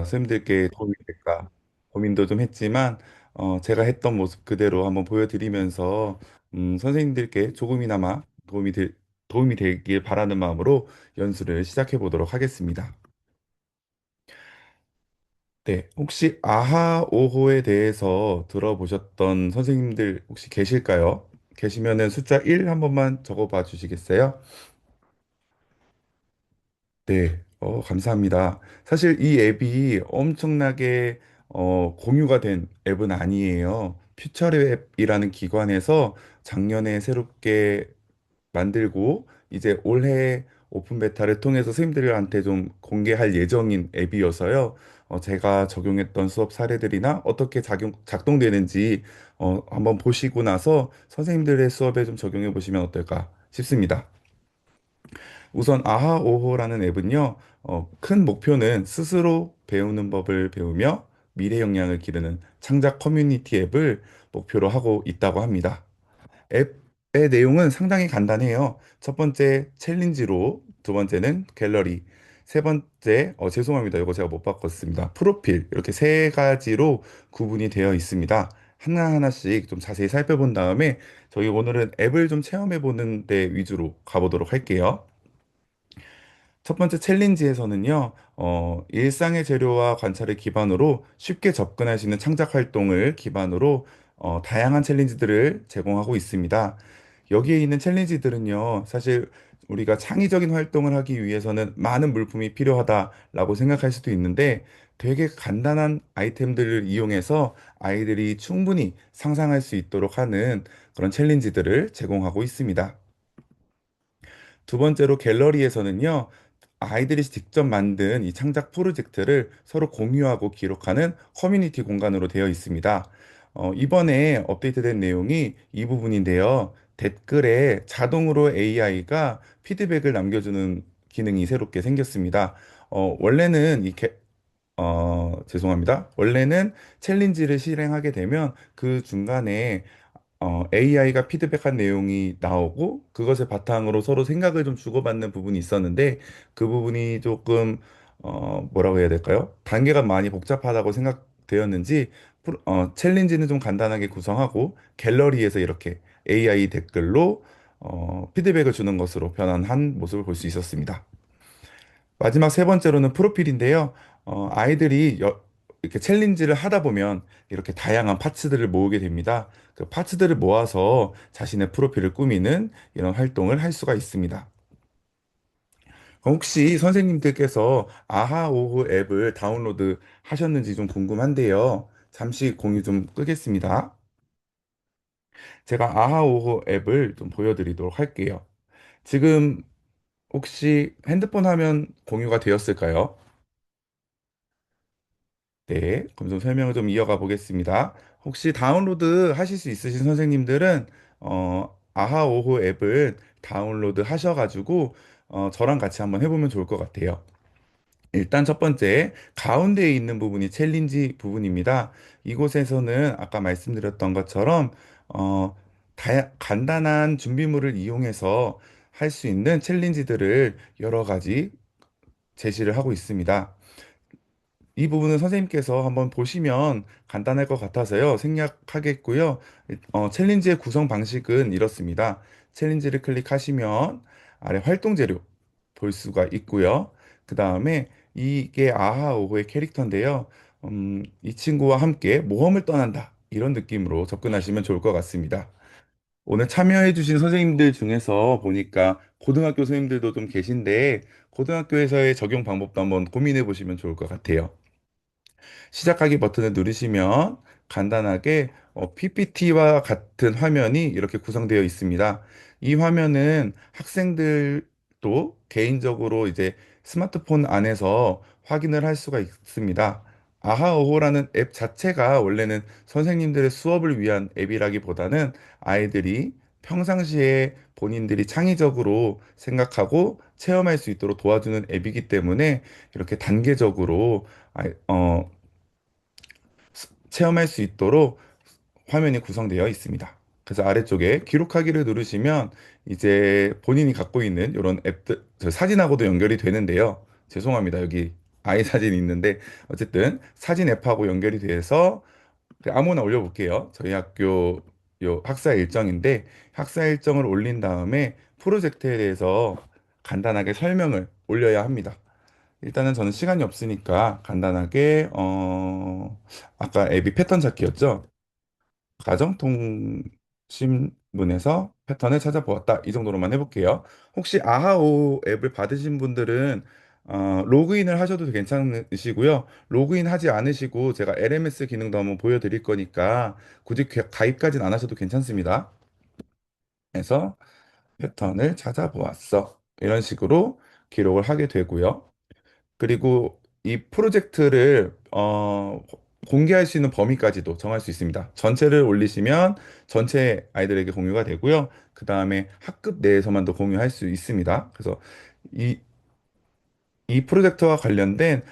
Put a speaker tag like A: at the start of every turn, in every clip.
A: 선생님들께 도움이 될까 고민도 좀 했지만 제가 했던 모습 그대로 한번 보여드리면서 선생님들께 조금이나마 도움이 되길 바라는 마음으로 연수를 시작해 보도록 하겠습니다. 네, 혹시 아하 오호에 대해서 들어보셨던 선생님들 혹시 계실까요? 계시면은 숫자 1 한 번만 적어봐 주시겠어요? 네, 감사합니다. 사실 이 앱이 엄청나게 공유가 된 앱은 아니에요. 퓨처랩이라는 기관에서 작년에 새롭게 만들고 이제 올해 오픈 베타를 통해서 선생님들한테 좀 공개할 예정인 앱이어서요. 제가 적용했던 수업 사례들이나 어떻게 작동되는지 한번 보시고 나서 선생님들의 수업에 좀 적용해 보시면 어떨까 싶습니다. 우선 아하오호라는 앱은요, 큰 목표는 스스로 배우는 법을 배우며 미래 역량을 기르는 창작 커뮤니티 앱을 목표로 하고 있다고 합니다. 앱의 내용은 상당히 간단해요. 첫 번째 챌린지로, 두 번째는 갤러리, 세 번째, 죄송합니다. 이거 제가 못 바꿨습니다. 프로필, 이렇게 세 가지로 구분이 되어 있습니다. 하나하나씩 좀 자세히 살펴본 다음에 저희 오늘은 앱을 좀 체험해 보는 데 위주로 가보도록 할게요. 첫 번째 챌린지에서는요, 일상의 재료와 관찰을 기반으로 쉽게 접근할 수 있는 창작 활동을 기반으로 다양한 챌린지들을 제공하고 있습니다. 여기에 있는 챌린지들은요, 사실 우리가 창의적인 활동을 하기 위해서는 많은 물품이 필요하다라고 생각할 수도 있는데 되게 간단한 아이템들을 이용해서 아이들이 충분히 상상할 수 있도록 하는 그런 챌린지들을 제공하고 있습니다. 두 번째로 갤러리에서는요, 아이들이 직접 만든 이 창작 프로젝트를 서로 공유하고 기록하는 커뮤니티 공간으로 되어 있습니다. 이번에 업데이트된 내용이 이 부분인데요. 댓글에 자동으로 AI가 피드백을 남겨주는 기능이 새롭게 생겼습니다. 원래는 죄송합니다. 원래는 챌린지를 실행하게 되면 그 중간에 AI가 피드백한 내용이 나오고 그것을 바탕으로 서로 생각을 좀 주고받는 부분이 있었는데 그 부분이 조금 뭐라고 해야 될까요? 단계가 많이 복잡하다고 생각되었는지 챌린지는 좀 간단하게 구성하고 갤러리에서 이렇게 AI 댓글로 피드백을 주는 것으로 변환한 모습을 볼 수 있었습니다. 마지막 세 번째로는 프로필인데요. 아이들이 이렇게 챌린지를 하다 보면 이렇게 다양한 파츠들을 모으게 됩니다. 그 파츠들을 모아서 자신의 프로필을 꾸미는 이런 활동을 할 수가 있습니다. 그럼 혹시 선생님들께서 아하오후 앱을 다운로드 하셨는지 좀 궁금한데요. 잠시 공유 좀 끄겠습니다. 제가 아하오후 앱을 좀 보여드리도록 할게요. 지금 혹시 핸드폰 화면 공유가 되었을까요? 네, 그럼 좀 설명을 좀 이어가 보겠습니다. 혹시 다운로드 하실 수 있으신 선생님들은 아하오호 앱을 다운로드 하셔가지고 저랑 같이 한번 해보면 좋을 것 같아요. 일단 첫 번째 가운데에 있는 부분이 챌린지 부분입니다. 이곳에서는 아까 말씀드렸던 것처럼 어, 간단한 준비물을 이용해서 할 수 있는 챌린지들을 여러 가지 제시를 하고 있습니다. 이 부분은 선생님께서 한번 보시면 간단할 것 같아서요. 생략하겠고요. 챌린지의 구성 방식은 이렇습니다. 챌린지를 클릭하시면 아래 활동 재료 볼 수가 있고요. 그 다음에 이게 아하오호의 캐릭터인데요. 이 친구와 함께 모험을 떠난다. 이런 느낌으로 접근하시면 좋을 것 같습니다. 오늘 참여해주신 선생님들 중에서 보니까 고등학교 선생님들도 좀 계신데 고등학교에서의 적용 방법도 한번 고민해 보시면 좋을 것 같아요. 시작하기 버튼을 누르시면 간단하게 PPT와 같은 화면이 이렇게 구성되어 있습니다. 이 화면은 학생들도 개인적으로 이제 스마트폰 안에서 확인을 할 수가 있습니다. 아하오호라는 앱 자체가 원래는 선생님들의 수업을 위한 앱이라기보다는 아이들이 평상시에 본인들이 창의적으로 생각하고 체험할 수 있도록 도와주는 앱이기 때문에 이렇게 단계적으로 체험할 수 있도록 화면이 구성되어 있습니다. 그래서 아래쪽에 기록하기를 누르시면 이제 본인이 갖고 있는 이런 앱들, 저 사진하고도 연결이 되는데요. 죄송합니다. 여기. 아이 사진이 있는데 어쨌든 사진 앱하고 연결이 돼서 아무나 올려볼게요. 저희 학교 요 학사 일정인데 학사 일정을 올린 다음에 프로젝트에 대해서 간단하게 설명을 올려야 합니다. 일단은 저는 시간이 없으니까 간단하게 아까 앱이 패턴 찾기였죠. 가정통신문에서 패턴을 찾아보았다. 이 정도로만 해볼게요. 혹시 아하오 앱을 받으신 분들은 로그인을 하셔도 괜찮으시고요. 로그인 하지 않으시고 제가 LMS 기능도 한번 보여드릴 거니까 굳이 가입까지는 안 하셔도 괜찮습니다. 그래서 패턴을 찾아보았어. 이런 식으로 기록을 하게 되고요. 그리고 이 프로젝트를 공개할 수 있는 범위까지도 정할 수 있습니다. 전체를 올리시면 전체 아이들에게 공유가 되고요. 그 다음에 학급 내에서만도 공유할 수 있습니다. 그래서 이, 이 프로젝트와 관련된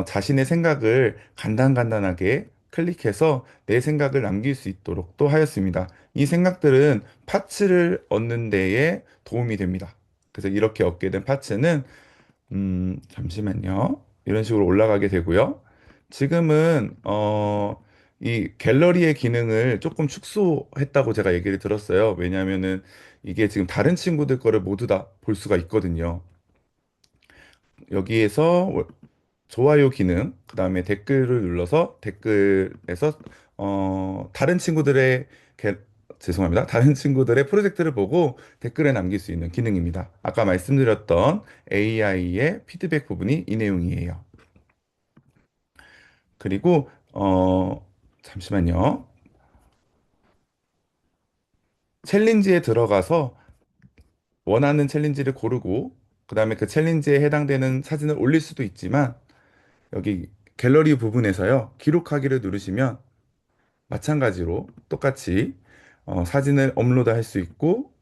A: 자신의 생각을 간단간단하게 클릭해서 내 생각을 남길 수 있도록 또 하였습니다. 이 생각들은 파츠를 얻는 데에 도움이 됩니다. 그래서 이렇게 얻게 된 파츠는 잠시만요. 이런 식으로 올라가게 되고요. 지금은, 이 갤러리의 기능을 조금 축소했다고 제가 얘기를 들었어요. 왜냐하면은 이게 지금 다른 친구들 거를 모두 다 볼 수가 있거든요. 여기에서 좋아요 기능, 그 다음에 댓글을 눌러서 댓글에서, 다른 친구들의, 게- 죄송합니다. 다른 친구들의 프로젝트를 보고 댓글에 남길 수 있는 기능입니다. 아까 말씀드렸던 AI의 피드백 부분이 이 내용이에요. 그리고, 잠시만요. 챌린지에 들어가서 원하는 챌린지를 고르고, 그 다음에 그 챌린지에 해당되는 사진을 올릴 수도 있지만, 여기 갤러리 부분에서요, 기록하기를 누르시면 마찬가지로 똑같이 사진을 업로드할 수 있고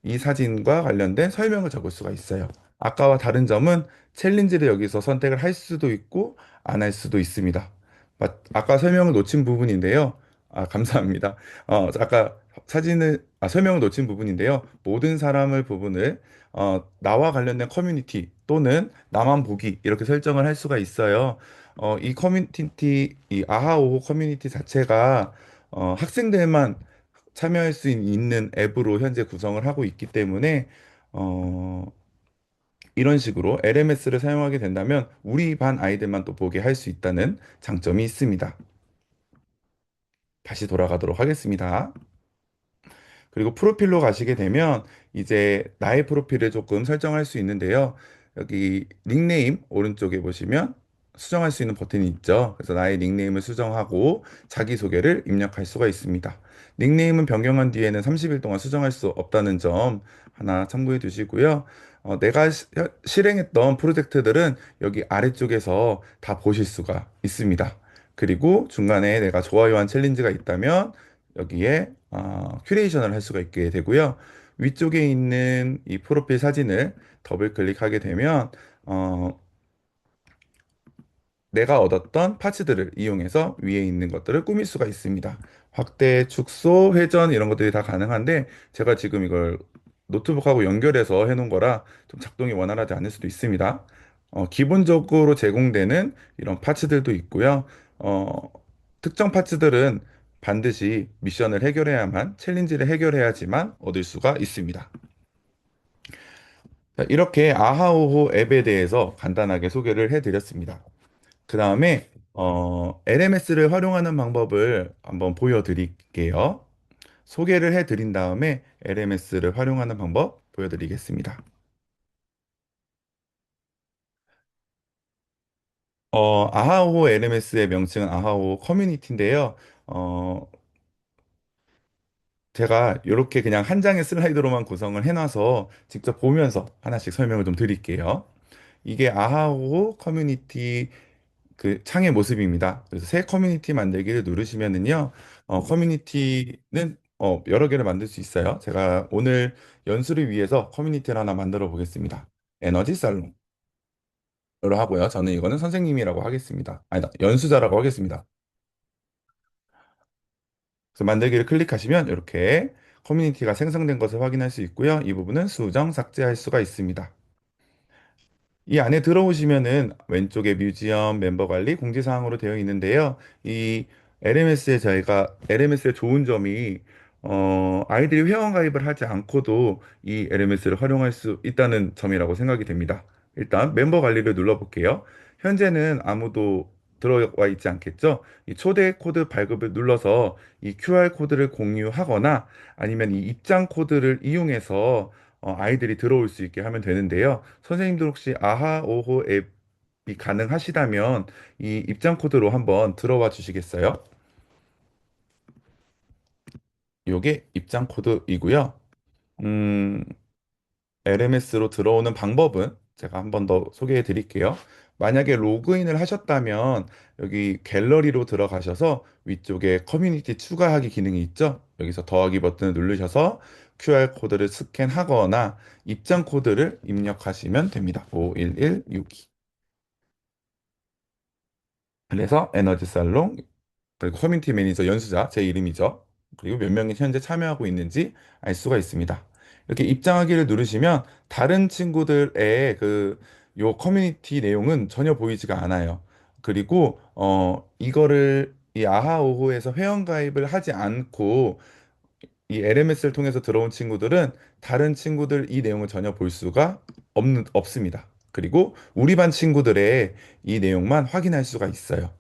A: 이 사진과 관련된 설명을 적을 수가 있어요. 아까와 다른 점은 챌린지를 여기서 선택을 할 수도 있고 안 할 수도 있습니다. 아까 설명을 놓친 부분인데요. 감사합니다. 아까 설명을 놓친 부분인데요. 모든 사람을 부분을 나와 관련된 커뮤니티 또는 나만 보기 이렇게 설정을 할 수가 있어요. 이 커뮤니티, 이 아하오호 커뮤니티 자체가 학생들만 참여할 수 있는 앱으로 현재 구성을 하고 있기 때문에 어, 이런 식으로 LMS를 사용하게 된다면 우리 반 아이들만 또 보게 할 수 있다는 장점이 있습니다. 다시 돌아가도록 하겠습니다. 그리고 프로필로 가시게 되면 이제 나의 프로필을 조금 설정할 수 있는데요. 여기 닉네임 오른쪽에 보시면 수정할 수 있는 버튼이 있죠. 그래서 나의 닉네임을 수정하고 자기소개를 입력할 수가 있습니다. 닉네임은 변경한 뒤에는 30일 동안 수정할 수 없다는 점 하나 참고해 두시고요. 내가 실행했던 프로젝트들은 여기 아래쪽에서 다 보실 수가 있습니다. 그리고 중간에 내가 좋아요한 챌린지가 있다면 여기에 큐레이션을 할 수가 있게 되고요. 위쪽에 있는 이 프로필 사진을 더블 클릭하게 되면 어, 내가 얻었던 파츠들을 이용해서 위에 있는 것들을 꾸밀 수가 있습니다. 확대, 축소, 회전 이런 것들이 다 가능한데 제가 지금 이걸 노트북하고 연결해서 해놓은 거라 좀 작동이 원활하지 않을 수도 있습니다. 기본적으로 제공되는 이런 파츠들도 있고요. 어, 특정 파츠들은 반드시 미션을 해결해야만, 챌린지를 해결해야지만 얻을 수가 있습니다. 자, 이렇게 아하오호 앱에 대해서 간단하게 소개를 해드렸습니다. 그 다음에 LMS를 활용하는 방법을 한번 보여드릴게요. 소개를 해드린 다음에 LMS를 활용하는 방법 보여드리겠습니다. 아하오 LMS의 명칭은 아하오 커뮤니티인데요. 어, 제가 이렇게 그냥 한 장의 슬라이드로만 구성을 해놔서 직접 보면서 하나씩 설명을 좀 드릴게요. 이게 아하오 커뮤니티 그 창의 모습입니다. 그래서 새 커뮤니티 만들기를 누르시면은요, 커뮤니티는 여러 개를 만들 수 있어요. 제가 오늘 연수를 위해서 커뮤니티를 하나 만들어 보겠습니다. 에너지 살롱으로 하고요. 저는 이거는 선생님이라고 하겠습니다. 아니다, 연수자라고 하겠습니다. 그래서 만들기를 클릭하시면 이렇게 커뮤니티가 생성된 것을 확인할 수 있고요. 이 부분은 수정, 삭제할 수가 있습니다. 이 안에 들어오시면은 왼쪽에 뮤지엄 멤버 관리 공지사항으로 되어 있는데요. 이 LMS의 좋은 점이 아이들이 회원 가입을 하지 않고도 이 LMS를 활용할 수 있다는 점이라고 생각이 됩니다. 일단 멤버 관리를 눌러볼게요. 현재는 아무도 들어와 있지 않겠죠? 이 초대 코드 발급을 눌러서 이 QR 코드를 공유하거나 아니면 이 입장 코드를 이용해서 아이들이 들어올 수 있게 하면 되는데요. 선생님들 혹시 아하 오호 앱이 가능하시다면 이 입장 코드로 한번 들어와 주시겠어요? 요게 입장 코드이고요. 음, LMS로 들어오는 방법은 제가 한번 더 소개해 드릴게요. 만약에 로그인을 하셨다면 여기 갤러리로 들어가셔서 위쪽에 커뮤니티 추가하기 기능이 있죠? 여기서 더하기 버튼을 누르셔서 QR 코드를 스캔하거나 입장 코드를 입력하시면 됩니다. 51162. 그래서 에너지 살롱 그리고 커뮤니티 매니저 연수자 제 이름이죠. 그리고 몇 명이 현재 참여하고 있는지 알 수가 있습니다. 이렇게 입장하기를 누르시면 다른 친구들의 그 요 커뮤니티 내용은 전혀 보이지가 않아요. 그리고 이거를 이 아하오호에서 회원 가입을 하지 않고 이 LMS를 통해서 들어온 친구들은 다른 친구들 이 내용을 전혀 볼 수가 없습니다. 그리고 우리 반 친구들의 이 내용만 확인할 수가 있어요.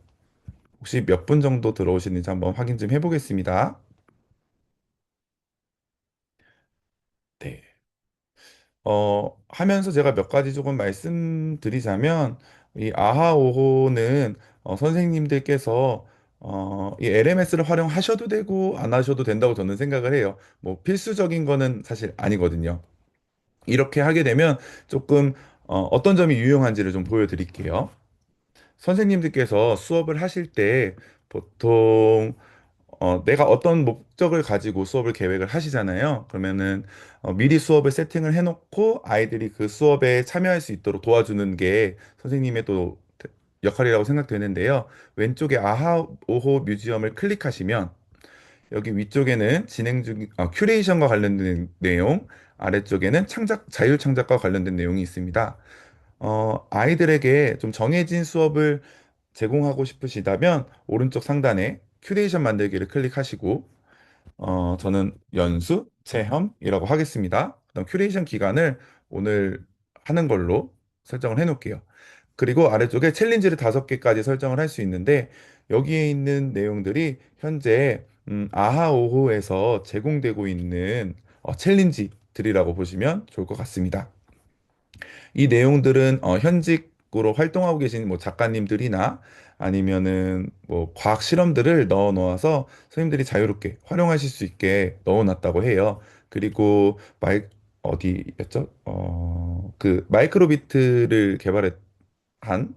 A: 혹시 몇 분 정도 들어오시는지 한번 확인 좀 해보겠습니다. 네. 하면서 제가 몇 가지 조금 말씀드리자면, 이 아하오호는 선생님들께서 이 LMS를 활용하셔도 되고 안 하셔도 된다고 저는 생각을 해요. 뭐 필수적인 거는 사실 아니거든요. 이렇게 하게 되면 조금 어떤 점이 유용한지를 좀 보여드릴게요. 선생님들께서 수업을 하실 때 보통 내가 어떤 목적을 가지고 수업을 계획을 하시잖아요. 그러면은 미리 수업을 세팅을 해놓고 아이들이 그 수업에 참여할 수 있도록 도와주는 게 선생님의 또 역할이라고 생각되는데요. 왼쪽에 아하 오호 뮤지엄을 클릭하시면 여기 위쪽에는 큐레이션과 관련된 내용, 아래쪽에는 자율 창작과 관련된 내용이 있습니다. 아이들에게 좀 정해진 수업을 제공하고 싶으시다면 오른쪽 상단에 큐레이션 만들기를 클릭하시고 저는 연수, 체험이라고 하겠습니다. 그다음 큐레이션 기간을 오늘 하는 걸로 설정을 해 놓을게요. 그리고 아래쪽에 챌린지를 5개까지 설정을 할 수 있는데 여기에 있는 내용들이 현재 아하오호에서 제공되고 있는 챌린지들이라고 보시면 좋을 것 같습니다. 이 내용들은 현직으로 활동하고 계신 뭐 작가님들이나 아니면은 뭐 과학 실험들을 넣어 놓아서 선생님들이 자유롭게 활용하실 수 있게 넣어 놨다고 해요. 그리고 어디였죠? 그 마이크로비트를 개발한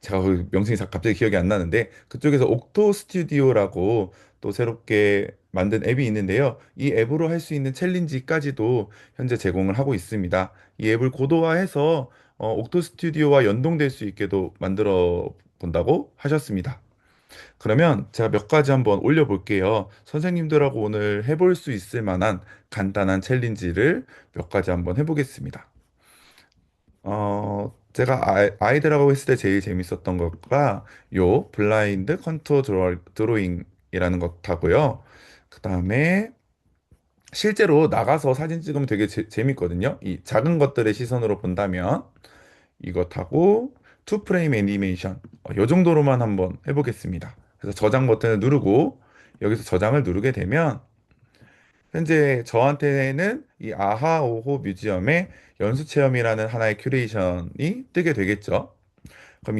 A: 제가 그 명칭이 갑자기 기억이 안 나는데 그쪽에서 옥토 스튜디오라고 또 새롭게 만든 앱이 있는데요. 이 앱으로 할 수 있는 챌린지까지도 현재 제공을 하고 있습니다. 이 앱을 고도화해서 옥토 스튜디오와 연동될 수 있게도 만들어 본다고 하셨습니다. 그러면 제가 몇 가지 한번 올려볼게요. 선생님들하고 오늘 해볼 수 있을 만한 간단한 챌린지를 몇 가지 한번 해보겠습니다. 제가 아이들하고 했을 때 제일 재밌었던 거가 요 블라인드 컨투어 드로잉이라는 것하고요. 그 다음에 실제로 나가서 사진 찍으면 되게 재밌거든요. 이 작은 것들의 시선으로 본다면 이것하고 투 프레임 애니메이션 요 정도로만 한번 해보겠습니다. 그래서 저장 버튼을 누르고 여기서 저장을 누르게 되면 현재 저한테는 이 아하 오호 뮤지엄의 연수 체험이라는 하나의 큐레이션이 뜨게 되겠죠. 그럼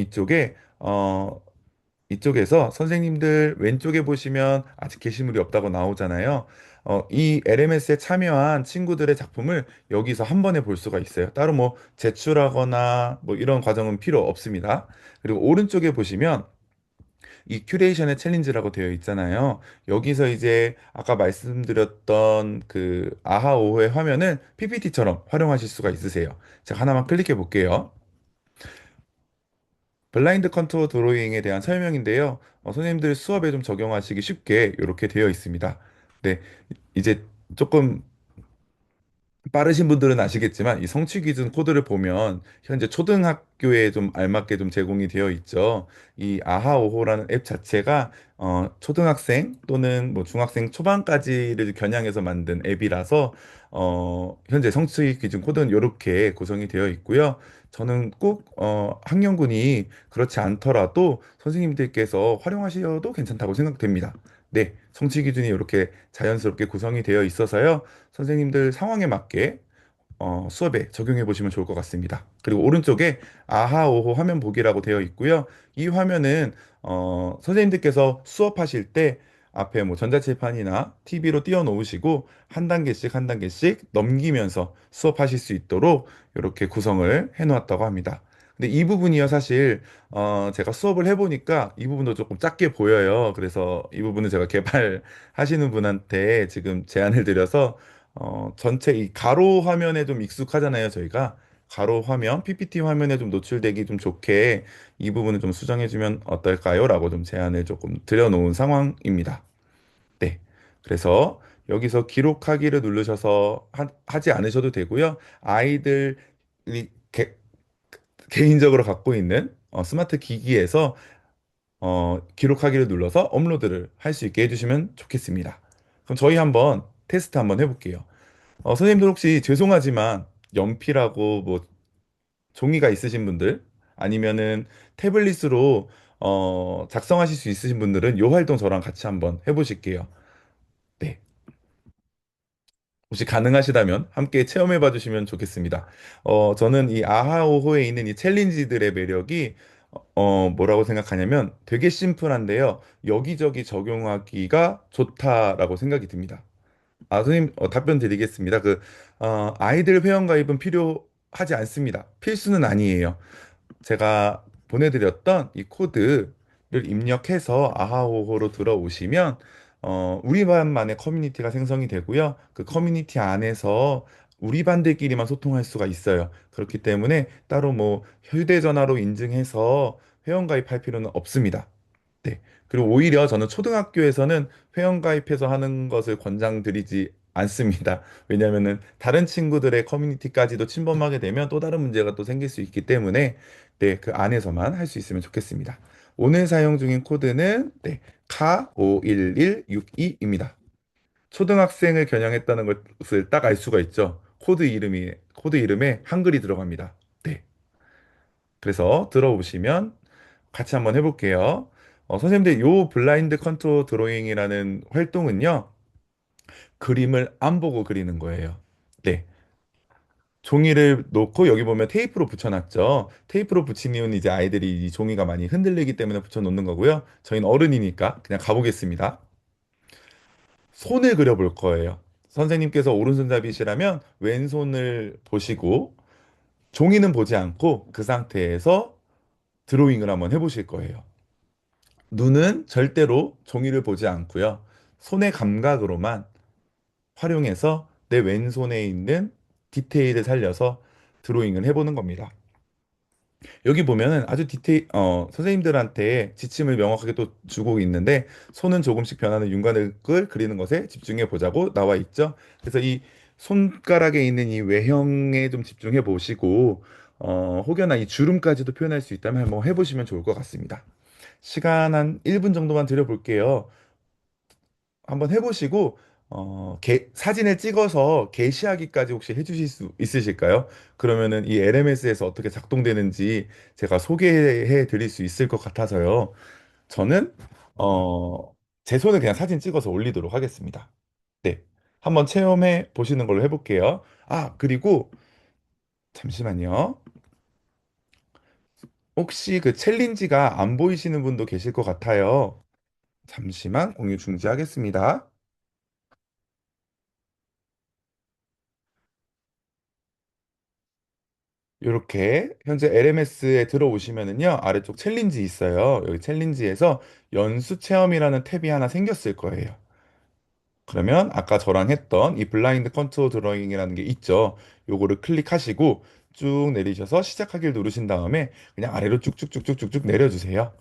A: 이쪽에서 선생님들 왼쪽에 보시면 아직 게시물이 없다고 나오잖아요. 이 LMS에 참여한 친구들의 작품을 여기서 한 번에 볼 수가 있어요. 따로 뭐 제출하거나 뭐 이런 과정은 필요 없습니다. 그리고 오른쪽에 보시면 이 큐레이션의 챌린지라고 되어 있잖아요. 여기서 이제 아까 말씀드렸던 그 아하 오호의 화면을 PPT처럼 활용하실 수가 있으세요. 제가 하나만 클릭해 볼게요. 블라인드 컨투어 드로잉에 대한 설명인데요. 선생님들 수업에 좀 적용하시기 쉽게 이렇게 되어 있습니다. 네, 이제 조금 빠르신 분들은 아시겠지만 이 성취 기준 코드를 보면 현재 초등학교에 좀 알맞게 좀 제공이 되어 있죠. 이 아하오호라는 앱 자체가 초등학생 또는 뭐 중학생 초반까지를 겨냥해서 만든 앱이라서 현재 성취 기준 코드는 이렇게 구성이 되어 있고요. 저는 꼭 학년군이 그렇지 않더라도 선생님들께서 활용하셔도 괜찮다고 생각됩니다. 네, 성취 기준이 이렇게 자연스럽게 구성이 되어 있어서요. 선생님들 상황에 맞게 수업에 적용해 보시면 좋을 것 같습니다. 그리고 오른쪽에 아하, 오호 화면 보기라고 되어 있고요. 이 화면은 선생님들께서 수업하실 때 앞에 뭐 전자칠판이나 TV로 띄워 놓으시고 한 단계씩 한 단계씩 넘기면서 수업하실 수 있도록 이렇게 구성을 해 놓았다고 합니다. 근데 이 부분이요, 사실 제가 수업을 해보니까 이 부분도 조금 작게 보여요. 그래서 이 부분은 제가 개발하시는 분한테 지금 제안을 드려서 전체 이 가로 화면에 좀 익숙하잖아요, 저희가. 가로 화면, PPT 화면에 좀 노출되기 좀 좋게 이 부분을 좀 수정해주면 어떨까요? 라고 좀 제안을 조금 드려놓은 상황입니다. 네. 그래서 여기서 기록하기를 누르셔서 하지 않으셔도 되고요. 아이들이 개인적으로 갖고 있는 스마트 기기에서 기록하기를 눌러서 업로드를 할 수 있게 해주시면 좋겠습니다. 그럼 저희 한번 테스트 한번 해볼게요. 선생님들 혹시 죄송하지만 연필하고 뭐 종이가 있으신 분들 아니면은 태블릿으로 작성하실 수 있으신 분들은 이 활동 저랑 같이 한번 해보실게요. 네. 혹시 가능하시다면 함께 체험해 봐 주시면 좋겠습니다. 저는 이 아하오호에 있는 이 챌린지들의 매력이 뭐라고 생각하냐면 되게 심플한데요. 여기저기 적용하기가 좋다라고 생각이 듭니다. 선생님, 답변 드리겠습니다. 아이들 회원가입은 필요하지 않습니다. 필수는 아니에요. 제가 보내드렸던 이 코드를 입력해서 아하호호로 들어오시면 우리 반만의 커뮤니티가 생성이 되고요. 그 커뮤니티 안에서 우리 반들끼리만 소통할 수가 있어요. 그렇기 때문에 따로 뭐 휴대전화로 인증해서 회원가입할 필요는 없습니다. 네. 그리고 오히려 저는 초등학교에서는 회원가입해서 하는 것을 권장드리지 않습니다. 왜냐하면은 다른 친구들의 커뮤니티까지도 침범하게 되면 또 다른 문제가 또 생길 수 있기 때문에 네, 그 안에서만 할 수 있으면 좋겠습니다. 오늘 사용 중인 코드는 네, 카51162입니다. 초등학생을 겨냥했다는 것을 딱 알 수가 있죠. 코드 이름에 한글이 들어갑니다. 네. 그래서 들어보시면 같이 한번 해볼게요. 선생님들 요 블라인드 컨투어 드로잉이라는 활동은요. 그림을 안 보고 그리는 거예요. 네. 종이를 놓고 여기 보면 테이프로 붙여놨죠. 테이프로 붙인 이유는 이제 아이들이 이 종이가 많이 흔들리기 때문에 붙여놓는 거고요. 저희는 어른이니까 그냥 가보겠습니다. 손을 그려볼 거예요. 선생님께서 오른손잡이시라면 왼손을 보시고 종이는 보지 않고 그 상태에서 드로잉을 한번 해보실 거예요. 눈은 절대로 종이를 보지 않고요. 손의 감각으로만 활용해서 내 왼손에 있는 디테일을 살려서 드로잉을 해보는 겁니다. 여기 보면은 아주 선생님들한테 지침을 명확하게 또 주고 있는데 손은 조금씩 변하는 윤곽을 그리는 것에 집중해 보자고 나와 있죠. 그래서 이 손가락에 있는 이 외형에 좀 집중해 보시고 혹여나 이 주름까지도 표현할 수 있다면 한번 해보시면 좋을 것 같습니다. 시간 한 1분 정도만 드려볼게요. 한번 해보시고 사진을 찍어서 게시하기까지 혹시 해주실 수 있으실까요? 그러면은 이 LMS에서 어떻게 작동되는지 제가 소개해 드릴 수 있을 것 같아서요. 저는 제 손을 그냥 사진 찍어서 올리도록 하겠습니다. 네, 한번 체험해 보시는 걸로 해볼게요. 그리고 잠시만요. 혹시 그 챌린지가 안 보이시는 분도 계실 것 같아요. 잠시만 공유 중지하겠습니다. 이렇게 현재 LMS에 들어오시면은요 아래쪽 챌린지 있어요. 여기 챌린지에서 연수 체험이라는 탭이 하나 생겼을 거예요. 그러면 아까 저랑 했던 이 블라인드 컨투어 드로잉이라는 게 있죠. 요거를 클릭하시고 쭉 내리셔서 시작하기를 누르신 다음에 그냥 아래로 쭉쭉쭉쭉쭉쭉 내려주세요.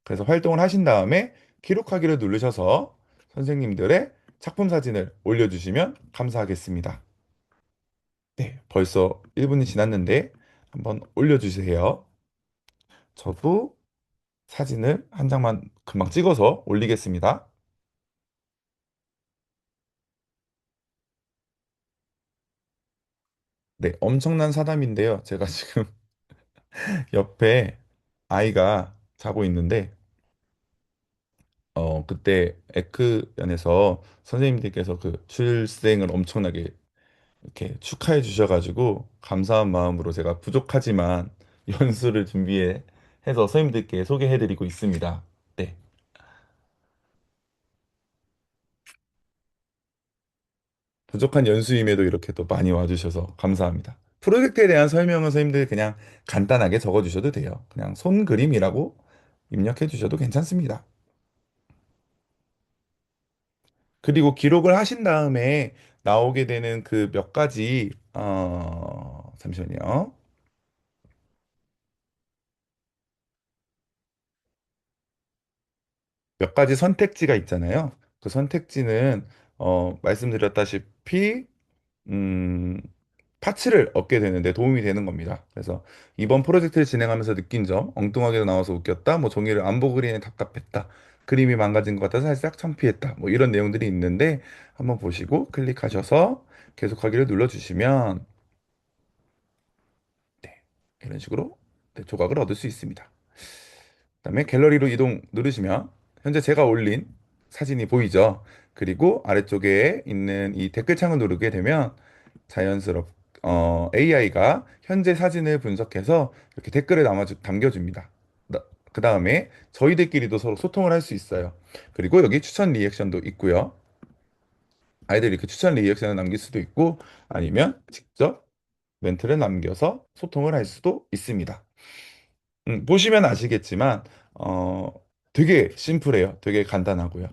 A: 그래서 활동을 하신 다음에 기록하기를 누르셔서 선생님들의 작품 사진을 올려주시면 감사하겠습니다. 네, 벌써 1분이 지났는데 한번 올려주세요. 저도 사진을 한 장만 금방 찍어서 올리겠습니다. 네, 엄청난 사담인데요. 제가 지금 옆에 아이가 자고 있는데, 그때 에크연에서 선생님들께서 그 출생을 엄청나게 이렇게 축하해 주셔가지고, 감사한 마음으로 제가 부족하지만 연수를 준비해 해서 선생님들께 소개해 드리고 있습니다. 네. 부족한 연수임에도 이렇게 또 많이 와주셔서 감사합니다. 프로젝트에 대한 설명은 선생님들 그냥 간단하게 적어주셔도 돼요. 그냥 손그림이라고 입력해 주셔도 괜찮습니다. 그리고 기록을 하신 다음에 나오게 되는 그 몇 가지, 잠시만요. 몇 가지 선택지가 있잖아요. 그 선택지는, 말씀드렸다시피, 음, 파츠를 얻게 되는데 도움이 되는 겁니다. 그래서 이번 프로젝트를 진행하면서 느낀 점, 엉뚱하게 나와서 웃겼다, 뭐 종이를 안 보고 그리니 답답했다, 그림이 망가진 것 같아서 살짝 창피했다, 뭐 이런 내용들이 있는데 한번 보시고 클릭하셔서 계속하기를 눌러주시면 네, 이런 식으로 네, 조각을 얻을 수 있습니다. 그다음에 갤러리로 이동 누르시면 현재 제가 올린 사진이 보이죠? 그리고 아래쪽에 있는 이 댓글창을 누르게 되면 AI가 현재 사진을 분석해서 이렇게 댓글을 남겨줍니다. 그 다음에 저희들끼리도 서로 소통을 할 수 있어요. 그리고 여기 추천 리액션도 있고요. 아이들이 이렇게 추천 리액션을 남길 수도 있고 아니면 직접 멘트를 남겨서 소통을 할 수도 있습니다. 보시면 아시겠지만 어, 되게 심플해요. 되게 간단하고요.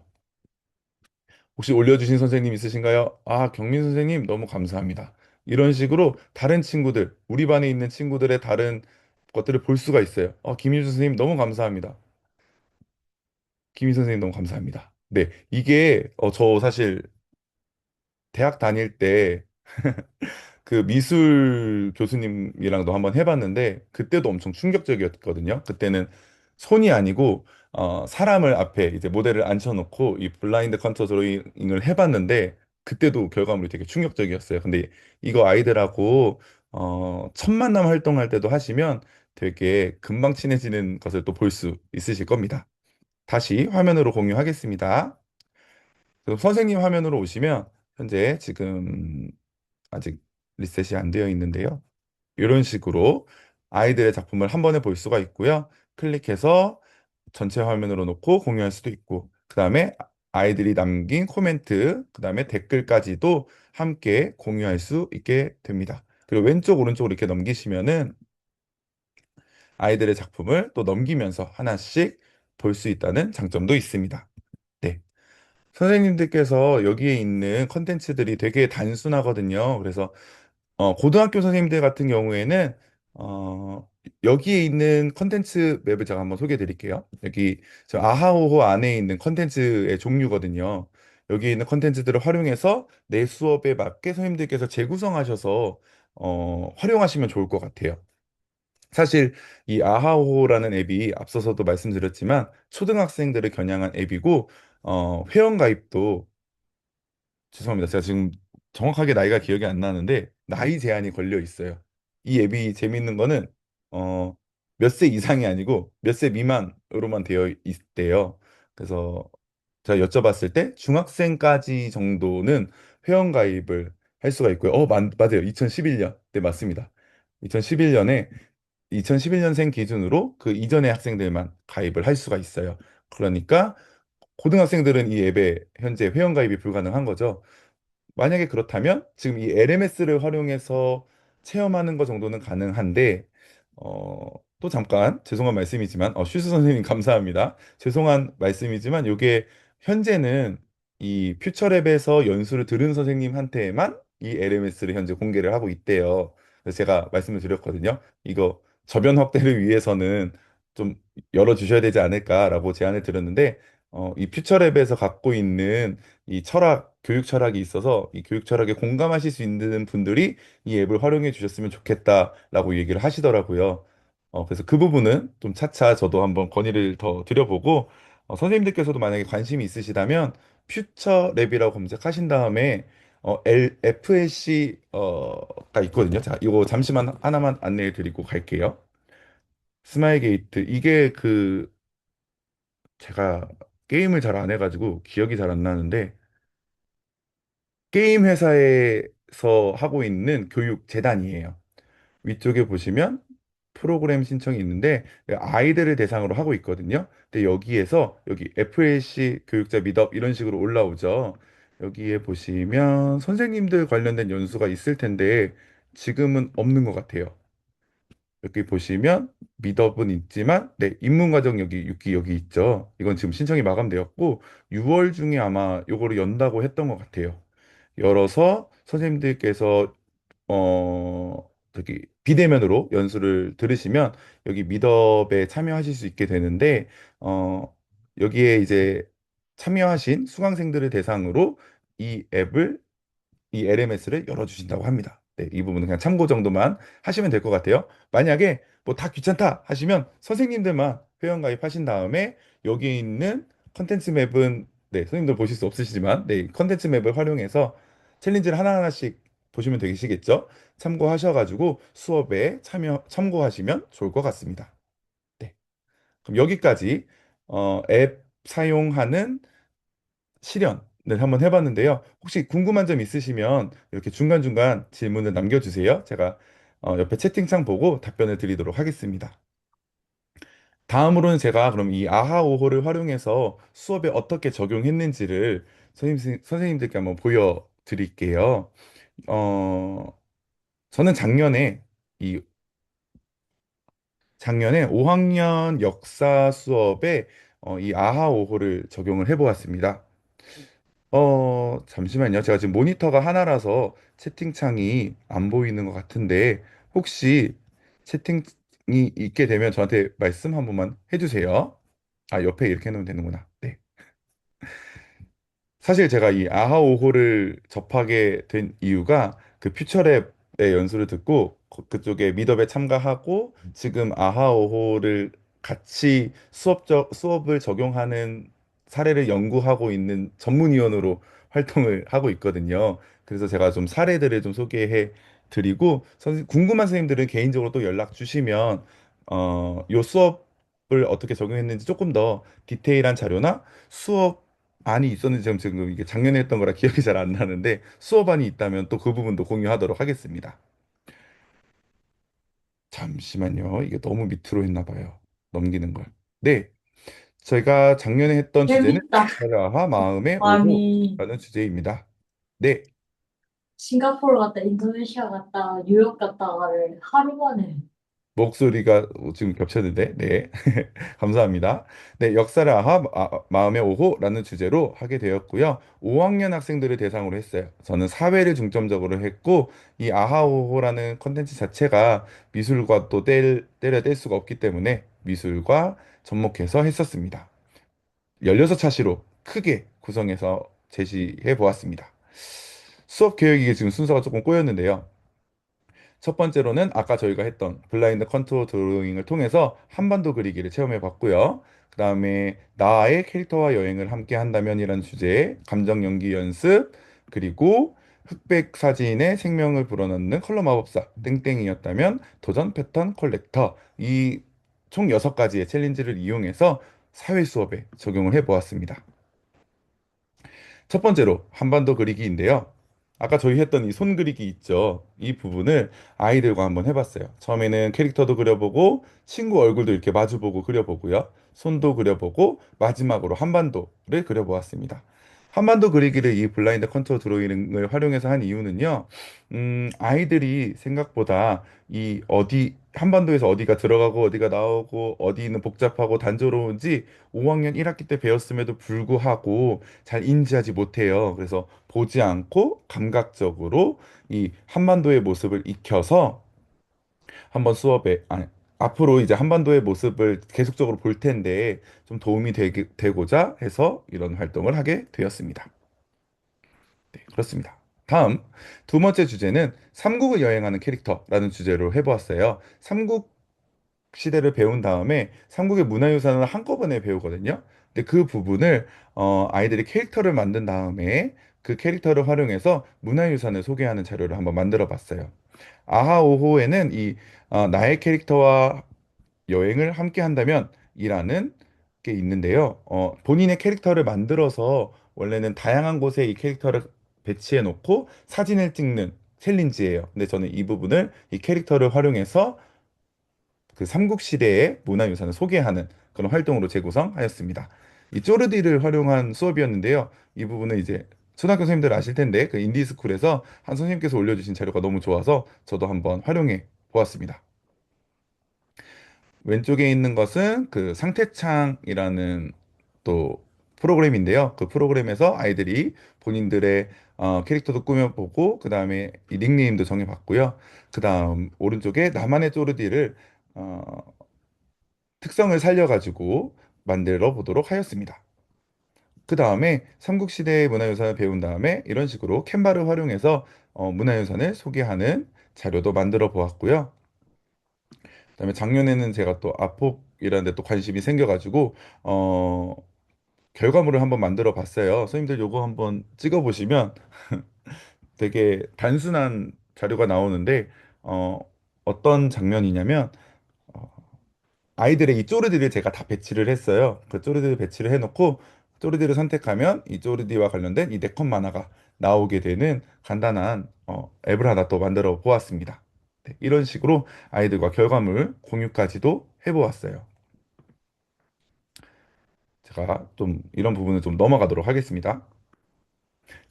A: 혹시 올려주신 선생님 있으신가요? 아, 경민 선생님 너무 감사합니다. 이런 식으로 다른 친구들, 우리 반에 있는 친구들의 다른 것들을 볼 수가 있어요. 김희준 선생님 너무 감사합니다. 김희 선생님 너무 감사합니다. 네, 이게 저 사실 대학 다닐 때 그 미술 교수님이랑도 한번 해봤는데 그때도 엄청 충격적이었거든요. 그때는 손이 아니고 사람을 앞에 이제 모델을 앉혀놓고 이 블라인드 컨투어 드로잉을 해봤는데 그때도 결과물이 되게 충격적이었어요. 근데 이거 아이들하고 첫 만남 활동할 때도 하시면 되게 금방 친해지는 것을 또 볼 수 있으실 겁니다. 다시 화면으로 공유하겠습니다. 그럼 선생님 화면으로 오시면 현재 지금 아직 리셋이 안 되어 있는데요. 이런 식으로 아이들의 작품을 한 번에 볼 수가 있고요. 클릭해서 전체 화면으로 놓고 공유할 수도 있고, 그 다음에 아이들이 남긴 코멘트, 그 다음에 댓글까지도 함께 공유할 수 있게 됩니다. 그리고 왼쪽, 오른쪽으로 이렇게 넘기시면은 아이들의 작품을 또 넘기면서 하나씩 볼 수 있다는 장점도 있습니다. 네. 선생님들께서 여기에 있는 컨텐츠들이 되게 단순하거든요. 그래서 고등학교 선생님들 같은 경우에는 어, 여기에 있는 컨텐츠 맵을 제가 한번 소개해 드릴게요. 여기 저 아하오호 안에 있는 컨텐츠의 종류거든요. 여기 있는 컨텐츠들을 활용해서 내 수업에 맞게 선생님들께서 재구성하셔서 활용하시면 좋을 것 같아요. 사실 이 아하오호라는 앱이 앞서서도 말씀드렸지만 초등학생들을 겨냥한 앱이고 회원 가입도 죄송합니다. 제가 지금 정확하게 나이가 기억이 안 나는데 나이 제한이 걸려 있어요. 이 앱이 재밌는 거는 어, 몇 세 이상이 아니고 몇 세 미만으로만 되어 있대요. 그래서 제가 여쭤봤을 때 중학생까지 정도는 회원 가입을 할 수가 있고요. 맞아요. 2011년. 네, 맞습니다. 2011년에 2011년생 기준으로 그 이전의 학생들만 가입을 할 수가 있어요. 그러니까 고등학생들은 이 앱에 현재 회원 가입이 불가능한 거죠. 만약에 그렇다면 지금 이 LMS를 활용해서 체험하는 것 정도는 가능한데 또 잠깐 죄송한 말씀이지만 슈스 선생님 감사합니다. 죄송한 말씀이지만 이게 현재는 이 퓨처랩에서 연수를 들은 선생님한테만 이 LMS를 현재 공개를 하고 있대요. 그래서 제가 말씀을 드렸거든요. 이거 저변 확대를 위해서는 좀 열어주셔야 되지 않을까라고 제안을 드렸는데 이 퓨처랩에서 갖고 있는 이 철학, 교육 철학이 있어서 이 교육 철학에 공감하실 수 있는 분들이 이 앱을 활용해 주셨으면 좋겠다라고 얘기를 하시더라고요. 그래서 그 부분은 좀 차차 저도 한번 건의를 더 드려보고, 선생님들께서도 만약에 관심이 있으시다면 퓨처랩이라고 검색하신 다음에 FLC 가 있거든요. 자, 이거 잠시만 하나만 안내해 드리고 갈게요. 스마일 게이트 이게 제가 게임을 잘 안 해가지고 기억이 잘 안 나는데 게임 회사에서 하고 있는 교육 재단이에요. 위쪽에 보시면 프로그램 신청이 있는데 아이들을 대상으로 하고 있거든요. 근데 여기에서 여기 FLC 교육자 미덕 이런 식으로 올라오죠. 여기에 보시면 선생님들 관련된 연수가 있을 텐데 지금은 없는 것 같아요. 여기 보시면 미덥은 있지만 네, 입문과정 여기 6기 여기 있죠. 이건 지금 신청이 마감되었고 6월 중에 아마 요거를 연다고 했던 것 같아요. 열어서 선생님들께서 저기 비대면으로 연수를 들으시면 여기 미덥에 참여하실 수 있게 되는데 어 여기에 이제 참여하신 수강생들을 대상으로 이 앱을 이 LMS를 열어주신다고 합니다. 네, 이 부분은 그냥 참고 정도만 하시면 될 것 같아요. 만약에 뭐 다 귀찮다 하시면 선생님들만 회원 가입하신 다음에 여기 있는 컨텐츠 맵은 네, 선생님들 보실 수 없으시지만 네, 컨텐츠 맵을 활용해서 챌린지를 하나하나씩 보시면 되시겠죠? 참고하셔가지고 수업에 참고하시면 좋을 것 같습니다. 네, 그럼 여기까지 앱 사용하는 실현을 한번 해봤는데요. 혹시 궁금한 점 있으시면 이렇게 중간중간 질문을 남겨주세요. 제가 옆에 채팅창 보고 답변을 드리도록 하겠습니다. 다음으로는 제가 그럼 이 아하오호를 활용해서 수업에 어떻게 적용했는지를 선생님들께 한번 보여드릴게요. 어, 저는 이 작년에 5학년 역사 수업에 이 아하오호를 적용을 해보았습니다. 잠시만요. 제가 지금 모니터가 하나라서 채팅창이 안 보이는 것 같은데, 혹시 채팅이 있게 되면 저한테 말씀 한 번만 해주세요. 아, 옆에 이렇게 해놓으면 되는구나. 네. 사실 제가 이 아하오호를 접하게 된 이유가 그 퓨처랩의 연수를 듣고 그쪽에 미덥에 참가하고 지금 아하오호를 같이 수업을 적용하는 사례를 연구하고 있는 전문위원으로 활동을 하고 있거든요. 그래서 제가 좀 사례들을 좀 소개해 드리고 궁금한 선생님들은 개인적으로 또 연락 주시면 요 수업을 어떻게 적용했는지 조금 더 디테일한 자료나 수업 안이 있었는지 지금 이게 작년에 했던 거라 기억이 잘 안 나는데 수업안이 있다면 또 그 부분도 공유하도록 하겠습니다. 잠시만요. 이게 너무 밑으로 했나 봐요. 넘기는 걸. 네, 제가 작년에 했던 주제는
B: 재밌다.
A: 역사와 마음의
B: 아니,
A: 오호라는 주제입니다. 네,
B: 싱가포르 갔다, 인도네시아 갔다, 뉴욕 갔다가를 하루 만에.
A: 목소리가 지금 겹쳤는데, 네, 감사합니다. 네, 역사를 마음의 오호라는 주제로 하게 되었고요. 5학년 학생들을 대상으로 했어요. 저는 사회를 중점적으로 했고, 이 아하오호라는 컨텐츠 자체가 미술과 또 때려 뗄 수가 없기 때문에 미술과 접목해서 했었습니다. 16차시로 크게 구성해서 제시해 보았습니다. 수업 계획이 지금 순서가 조금 꼬였는데요. 첫 번째로는 아까 저희가 했던 블라인드 컨투어 드로잉을 통해서 한반도 그리기를 체험해 봤고요. 그 다음에 나의 캐릭터와 여행을 함께 한다면이라는 주제의 감정 연기 연습, 그리고 흑백 사진에 생명을 불어넣는 컬러 마법사 땡땡이었다면 도전 패턴 컬렉터, 이 총 6가지의 챌린지를 이용해서 사회 수업에 적용을 해 보았습니다. 첫 번째로 한반도 그리기인데요. 아까 저희 했던 이 손 그리기 있죠. 이 부분을 아이들과 한번 해봤어요. 처음에는 캐릭터도 그려보고 친구 얼굴도 이렇게 마주보고 그려보고요. 손도 그려보고 마지막으로 한반도를 그려보았습니다. 한반도 그리기를 이 블라인드 컨투어 드로잉을 활용해서 한 이유는요. 아이들이 생각보다 이 한반도에서 어디가 들어가고 어디가 나오고 어디는 복잡하고 단조로운지 5학년 1학기 때 배웠음에도 불구하고 잘 인지하지 못해요. 그래서 보지 않고 감각적으로 이 한반도의 모습을 익혀서 한번 수업에, 아니, 앞으로 이제 한반도의 모습을 계속적으로 볼 텐데 좀 도움이 되고자 해서 이런 활동을 하게 되었습니다. 네, 그렇습니다. 다음 두 번째 주제는 삼국을 여행하는 캐릭터라는 주제로 해보았어요. 삼국 시대를 배운 다음에 삼국의 문화유산을 한꺼번에 배우거든요. 근데 그 부분을 아이들이 캐릭터를 만든 다음에 그 캐릭터를 활용해서 문화유산을 소개하는 자료를 한번 만들어 봤어요. 아하오호에는 나의 캐릭터와 여행을 함께 한다면 이라는 게 있는데요. 본인의 캐릭터를 만들어서 원래는 다양한 곳에 이 캐릭터를 배치해 놓고 사진을 찍는 챌린지예요. 근데 저는 이 부분을 이 캐릭터를 활용해서 그 삼국시대의 문화유산을 소개하는 그런 활동으로 재구성하였습니다. 이 쪼르디를 활용한 수업이었는데요. 이 부분은 이제 초등학교 선생님들 아실 텐데 그 인디스쿨에서 한 선생님께서 올려주신 자료가 너무 좋아서 저도 한번 활용해 보았습니다. 왼쪽에 있는 것은 그 상태창이라는 또 프로그램인데요. 그 프로그램에서 아이들이 본인들의 캐릭터도 꾸며보고 그 다음에 이 닉네임도 정해봤고요. 그 다음 오른쪽에 나만의 쪼르디를 어, 특성을 살려가지고 만들어 보도록 하였습니다. 그 다음에 삼국시대의 문화유산을 배운 다음에 이런 식으로 캔바를 활용해서 문화유산을 소개하는 자료도 만들어 보았고요. 그다음에 작년에는 제가 또 아폭이라는 데 또 관심이 생겨가지고 어, 결과물을 한번 만들어 봤어요. 선생님들 요거 한번 찍어 보시면 되게 단순한 자료가 나오는데 어, 어떤 장면이냐면 어, 아이들의 이 쪼르디를 제가 다 배치를 했어요. 그 쪼르디를 배치를 해놓고 쪼르디를 선택하면 이 쪼르디와 관련된 이 네컷 만화가 나오게 되는 간단한 앱을 하나 또 만들어 보았습니다. 네, 이런 식으로 아이들과 결과물 공유까지도 해보았어요. 제가 좀 이런 부분을 좀 넘어가도록 하겠습니다.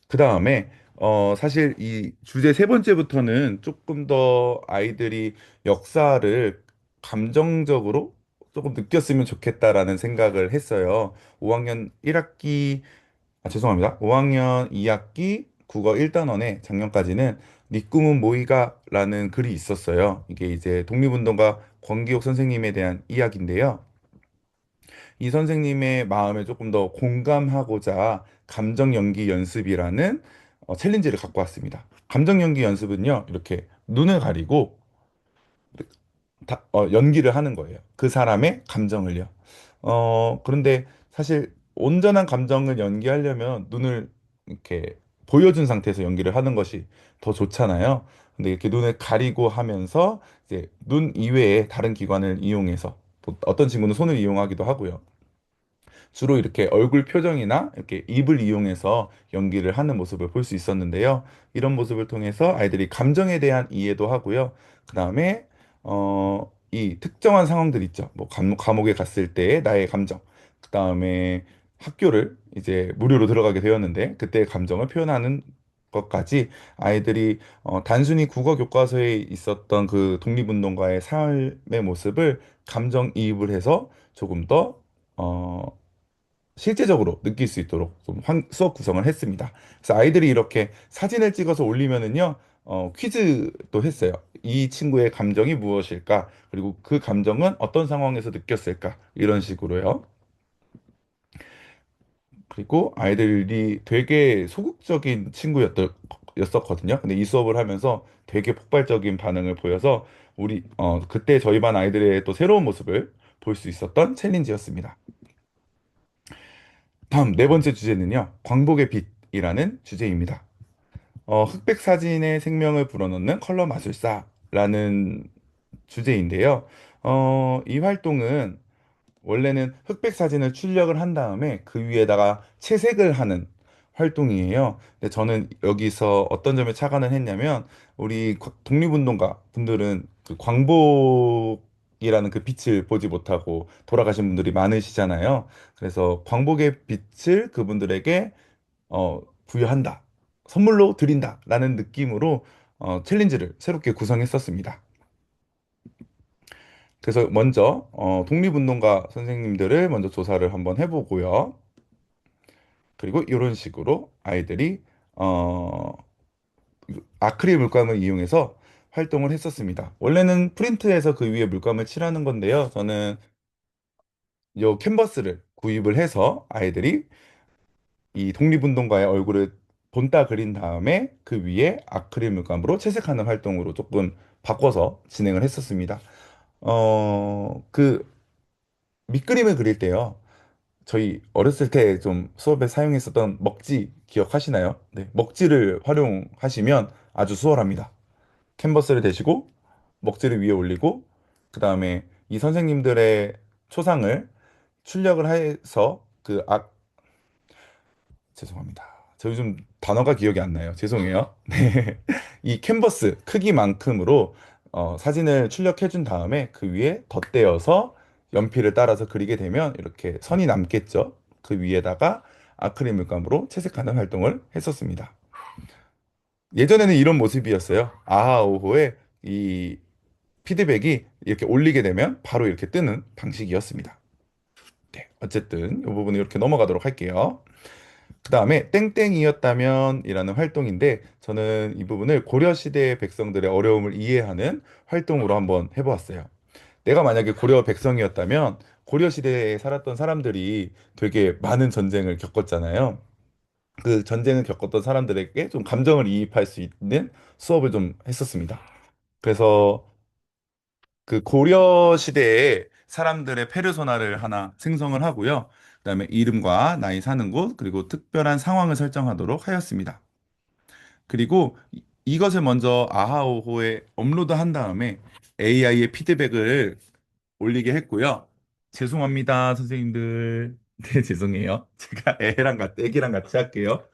A: 그 다음에 사실 이 주제 세 번째부터는 조금 더 아이들이 역사를 감정적으로 조금 느꼈으면 좋겠다라는 생각을 했어요. 5학년 1학기, 죄송합니다. 5학년 2학기 국어 1단원에 작년까지는 네 꿈은 뭐이가라는 글이 있었어요. 이게 이제 독립운동가 권기옥 선생님에 대한 이야기인데요. 이 선생님의 마음에 조금 더 공감하고자 감정 연기 연습이라는 챌린지를 갖고 왔습니다. 감정 연기 연습은요, 이렇게 눈을 가리고 연기를 하는 거예요. 그 사람의 감정을요. 그런데 사실 온전한 감정을 연기하려면 눈을 이렇게 보여준 상태에서 연기를 하는 것이 더 좋잖아요. 근데 이렇게 눈을 가리고 하면서 이제 눈 이외에 다른 기관을 이용해서 어떤 친구는 손을 이용하기도 하고요. 주로 이렇게 얼굴 표정이나 이렇게 입을 이용해서 연기를 하는 모습을 볼 수 있었는데요. 이런 모습을 통해서 아이들이 감정에 대한 이해도 하고요. 그 다음에 이 특정한 상황들 있죠. 뭐 감옥에 갔을 때의 나의 감정. 그 다음에 학교를 이제 무료로 들어가게 되었는데 그때의 감정을 표현하는 것까지 아이들이 단순히 국어 교과서에 있었던 그 독립운동가의 삶의 모습을 감정이입을 해서 조금 더 실제적으로 느낄 수 있도록 좀 수업 구성을 했습니다. 그래서 아이들이 이렇게 사진을 찍어서 올리면은요, 퀴즈도 했어요. 이 친구의 감정이 무엇일까? 그리고 그 감정은 어떤 상황에서 느꼈을까? 이런 식으로요. 그리고 아이들이 되게 소극적인 였었거든요. 근데 이 수업을 하면서 되게 폭발적인 반응을 보여서 그때 저희 반 아이들의 또 새로운 모습을 볼 수 있었던 챌린지였습니다. 다음 네 번째 주제는요. 광복의 빛이라는 주제입니다. 흑백 사진의 생명을 불어넣는 컬러 마술사라는 주제인데요. 이 활동은 원래는 흑백 사진을 출력을 한 다음에 그 위에다가 채색을 하는 활동이에요. 근데 저는 여기서 어떤 점에 착안을 했냐면 우리 독립운동가 분들은 그 광복이라는 그 빛을 보지 못하고 돌아가신 분들이 많으시잖아요. 그래서 광복의 빛을 그분들에게 부여한다. 선물로 드린다라는 느낌으로 챌린지를 새롭게 구성했었습니다. 그래서 먼저 독립운동가 선생님들을 먼저 조사를 한번 해보고요. 그리고 이런 식으로 아이들이 어, 아크릴 물감을 이용해서 활동을 했었습니다. 원래는 프린트해서 그 위에 물감을 칠하는 건데요. 저는 요 캔버스를 구입을 해서 아이들이 이 독립운동가의 얼굴을 본따 그린 다음에 그 위에 아크릴 물감으로 채색하는 활동으로 조금 바꿔서 진행을 했었습니다. 그 밑그림을 그릴 때요. 저희 어렸을 때 좀 수업에 사용했었던 먹지 기억하시나요? 네, 먹지를 활용하시면 아주 수월합니다. 캔버스를 대시고 먹지를 위에 올리고 그 다음에 이 선생님들의 초상을 출력을 해서 죄송합니다. 저 요즘 단어가 기억이 안 나요. 죄송해요. 네. 이 캔버스 크기만큼으로 사진을 출력해 준 다음에 그 위에 덧대어서 연필을 따라서 그리게 되면 이렇게 선이 남겠죠. 그 위에다가 아크릴 물감으로 채색하는 활동을 했었습니다. 예전에는 이런 모습이었어요. 아하오호의 이 피드백이 이렇게 올리게 되면 바로 이렇게 뜨는 방식이었습니다. 네, 어쨌든 이 부분은 이렇게 넘어가도록 할게요. 그 다음에 땡땡이었다면이라는 활동인데 저는 이 부분을 고려시대의 백성들의 어려움을 이해하는 활동으로 한번 해보았어요. 내가 만약에 고려 백성이었다면 고려시대에 살았던 사람들이 되게 많은 전쟁을 겪었잖아요. 그 전쟁을 겪었던 사람들에게 좀 감정을 이입할 수 있는 수업을 좀 했었습니다. 그래서 그 고려 시대에 사람들의 페르소나를 하나 생성을 하고요. 그다음에 이름과 나이 사는 곳, 그리고 특별한 상황을 설정하도록 하였습니다. 그리고 이것을 먼저 아하오호에 업로드한 다음에 AI의 피드백을 올리게 했고요. 죄송합니다, 선생님들. 네, 죄송해요. 제가 애기랑 같이 할게요.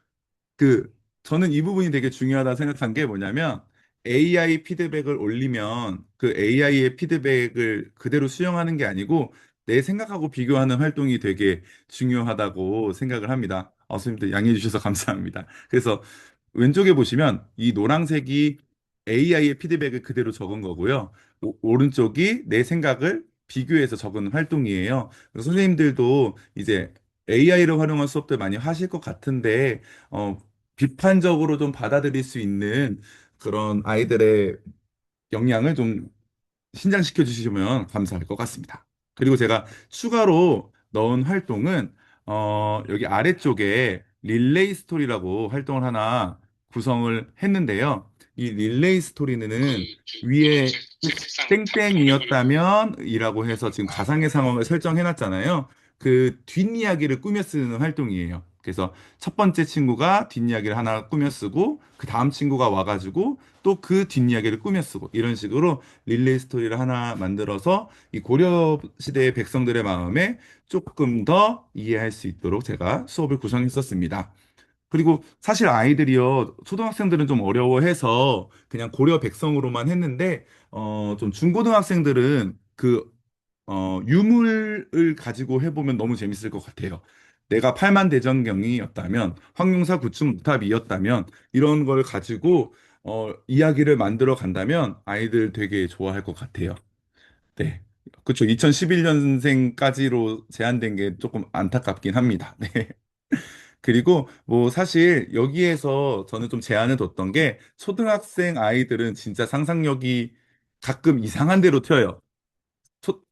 A: 그 저는 이 부분이 되게 중요하다 생각한 게 뭐냐면 AI 피드백을 올리면 그 AI의 피드백을 그대로 수용하는 게 아니고 내 생각하고 비교하는 활동이 되게 중요하다고 생각을 합니다. 선생님들 양해해 주셔서 감사합니다. 그래서 왼쪽에 보시면 이 노란색이 AI의 피드백을 그대로 적은 거고요. 오른쪽이 내 생각을 비교해서 적은 활동이에요. 그래서 선생님들도 이제 AI를 활용한 수업들 많이 하실 것 같은데 어, 비판적으로 좀 받아들일 수 있는 그런 아이들의 역량을 좀 신장시켜 주시면 감사할 것 같습니다. 그리고 제가 추가로 넣은 활동은 여기 아래쪽에 릴레이 스토리라고 활동을 하나 구성을 했는데요. 이 릴레이 스토리는 위에 땡땡이었다면이라고 해서 지금 가상의 상황을 설정해 놨잖아요. 그 뒷이야기를 꾸며 쓰는 활동이에요. 그래서 첫 번째 친구가 뒷이야기를 하나 꾸며 쓰고 그 다음 친구가 와가지고 또 그 뒷이야기를 꾸며 쓰고 이런 식으로 릴레이 스토리를 하나 만들어서 이 고려 시대의 백성들의 마음에 조금 더 이해할 수 있도록 제가 수업을 구성했었습니다. 그리고 사실 아이들이요, 초등학생들은 좀 어려워해서 그냥 고려 백성으로만 했는데, 좀 중고등학생들은 유물을 가지고 해보면 너무 재밌을 것 같아요. 내가 팔만대전경이었다면, 황룡사 구축무탑이었다면, 이런 걸 가지고, 이야기를 만들어 간다면 아이들 되게 좋아할 것 같아요. 네. 그렇죠. 2011년생까지로 제한된 게 조금 안타깝긴 합니다. 네. 그리고 뭐 사실 여기에서 저는 좀 제안을 뒀던 게 초등학생 아이들은 진짜 상상력이 가끔 이상한 데로 튀어요.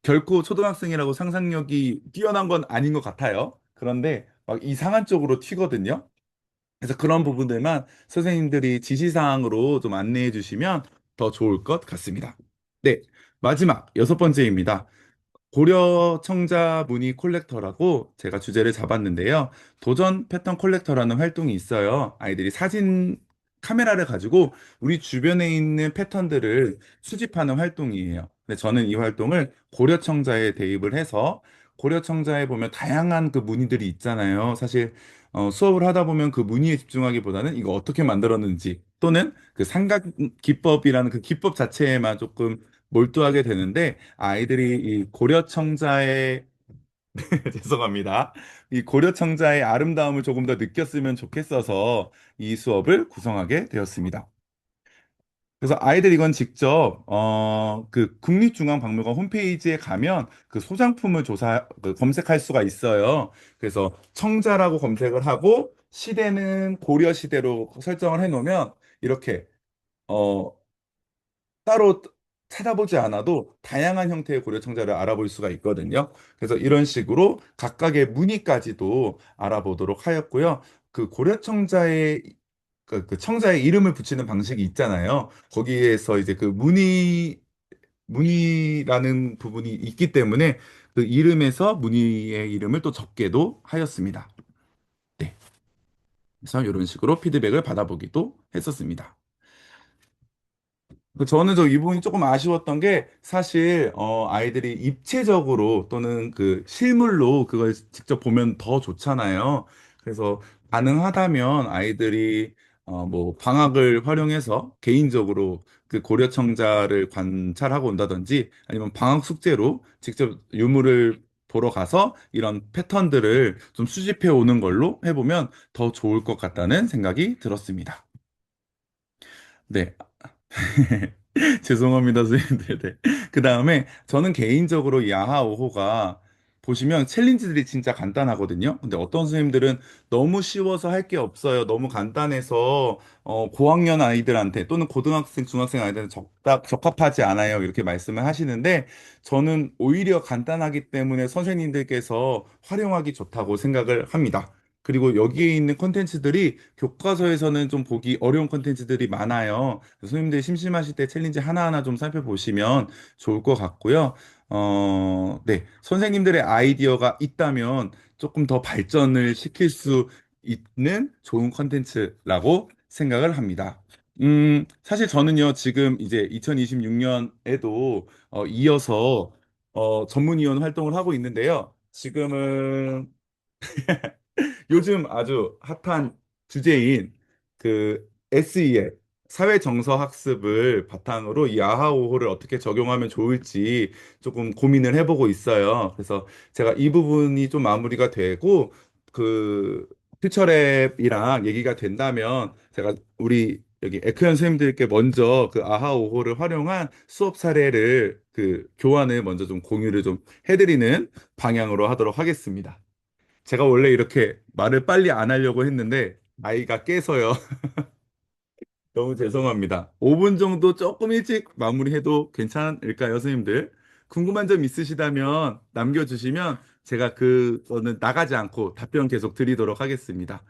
A: 결코 초등학생이라고 상상력이 뛰어난 건 아닌 것 같아요. 그런데 막 이상한 쪽으로 튀거든요. 그래서 그런 부분들만 선생님들이 지시사항으로 좀 안내해 주시면 더 좋을 것 같습니다. 네. 마지막 여섯 번째입니다. 고려 청자 무늬 콜렉터라고 제가 주제를 잡았는데요. 도전 패턴 콜렉터라는 활동이 있어요. 아이들이 사진 카메라를 가지고 우리 주변에 있는 패턴들을 수집하는 활동이에요. 근데 저는 이 활동을 고려 청자에 대입을 해서 고려 청자에 보면 다양한 그 무늬들이 있잖아요. 사실 수업을 하다 보면 그 무늬에 집중하기보다는 이거 어떻게 만들었는지 또는 그 삼각 기법이라는 그 기법 자체에만 조금 몰두하게 되는데 아이들이 이 고려청자의 죄송합니다. 이 고려청자의 아름다움을 조금 더 느꼈으면 좋겠어서 이 수업을 구성하게 되었습니다. 그래서 아이들 이건 직접 그 국립중앙박물관 홈페이지에 가면 그 소장품을 검색할 수가 있어요. 그래서 청자라고 검색을 하고 시대는 고려 시대로 설정을 해놓으면 이렇게 어, 따로 찾아보지 않아도 다양한 형태의 고려청자를 알아볼 수가 있거든요. 그래서 이런 식으로 각각의 무늬까지도 알아보도록 하였고요. 그 고려청자의 그 청자의 이름을 붙이는 방식이 있잖아요. 거기에서 이제 그 무늬라는 부분이 있기 때문에 그 이름에서 무늬의 이름을 또 적게도 하였습니다. 네. 그래서 이런 식으로 피드백을 받아보기도 했었습니다. 저는 이 부분이 조금 아쉬웠던 게 사실 아이들이 입체적으로 또는 그 실물로 그걸 직접 보면 더 좋잖아요. 그래서 가능하다면 아이들이 뭐 방학을 활용해서 개인적으로 그 고려청자를 관찰하고 온다든지 아니면 방학 숙제로 직접 유물을 보러 가서 이런 패턴들을 좀 수집해 오는 걸로 해보면 더 좋을 것 같다는 생각이 들었습니다. 네. 죄송합니다, 선생님들. 네. 그 다음에 저는 개인적으로 이 아하 5호가 보시면 챌린지들이 진짜 간단하거든요. 근데 어떤 선생님들은 너무 쉬워서 할 게 없어요. 너무 간단해서 고학년 아이들한테 또는 고등학생, 중학생 아이들한테 적합하지 않아요. 이렇게 말씀을 하시는데 저는 오히려 간단하기 때문에 선생님들께서 활용하기 좋다고 생각을 합니다. 그리고 여기에 있는 콘텐츠들이 교과서에서는 좀 보기 어려운 콘텐츠들이 많아요. 선생님들 심심하실 때 챌린지 하나하나 좀 살펴보시면 좋을 것 같고요. 네. 선생님들의 아이디어가 있다면 조금 더 발전을 시킬 수 있는 좋은 콘텐츠라고 생각을 합니다. 사실 저는요, 지금 이제 2026년에도 이어서 전문위원 활동을 하고 있는데요. 지금은 요즘 아주 핫한 주제인 그 SEL 사회 정서 학습을 바탕으로 이 아하오호를 어떻게 적용하면 좋을지 조금 고민을 해보고 있어요. 그래서 제가 이 부분이 좀 마무리가 되고 그 퓨처랩이랑 얘기가 된다면 제가 우리 여기 에크현 선생님들께 먼저 그 아하오호를 활용한 수업 사례를 그 교환을 먼저 좀 공유를 좀 해드리는 방향으로 하도록 하겠습니다. 제가 원래 이렇게 말을 빨리 안 하려고 했는데 아이가 깨서요. 너무 죄송합니다. 5분 정도 조금 일찍 마무리해도 괜찮을까요, 선생님들? 궁금한 점 있으시다면 남겨주시면 제가 그거는 나가지 않고 답변 계속 드리도록 하겠습니다.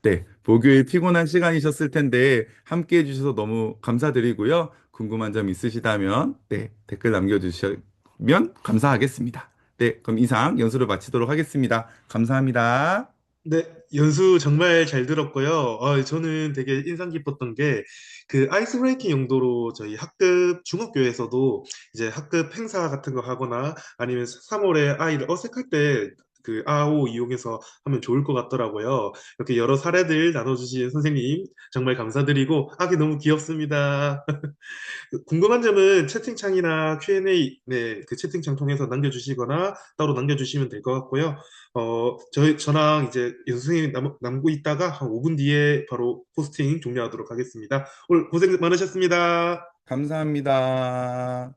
A: 네, 목요일 피곤한 시간이셨을 텐데 함께 해주셔서 너무 감사드리고요. 궁금한 점 있으시다면 네, 댓글 남겨주시면 감사하겠습니다. 네, 그럼 이상 연수를 마치도록 하겠습니다. 감사합니다.
C: 네, 연수 정말 잘 들었고요. 저는 되게 인상 깊었던 게 그 아이스 브레이킹 용도로 저희 학급 중학교에서도 이제 학급 행사 같은 거 하거나 아니면 3월에 아이를 어색할 때 그 아오 이용해서 하면 좋을 것 같더라고요. 이렇게 여러 사례들 나눠주신 선생님 정말 감사드리고 아기 너무 귀엽습니다. 궁금한 점은 채팅창이나 Q&A, 네, 그 채팅창 통해서 남겨주시거나 따로 남겨주시면 될 것 같고요. 저랑 이제 연수생이 남고 있다가 한 5분 뒤에 바로 포스팅 종료하도록 하겠습니다. 오늘 고생 많으셨습니다.
A: 감사합니다.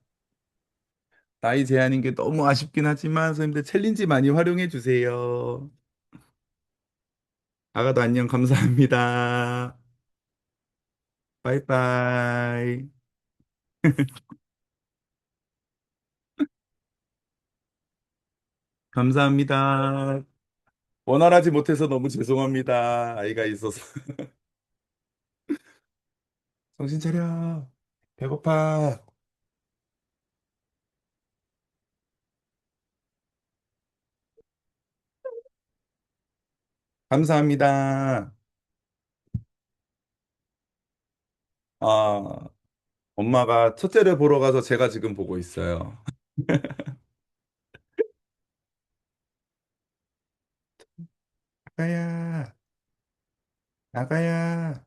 A: 나이 제한인 게 너무 아쉽긴 하지만 선생님들 챌린지 많이 활용해 주세요. 아가도 안녕 감사합니다. 바이바이. 감사합니다. 원활하지 못해서 너무 죄송합니다. 아이가 있어서. 정신 차려. 배고파. 감사합니다. 아, 엄마가 첫째를 보러 가서 제가 지금 보고 있어요. 나가야, 나가야.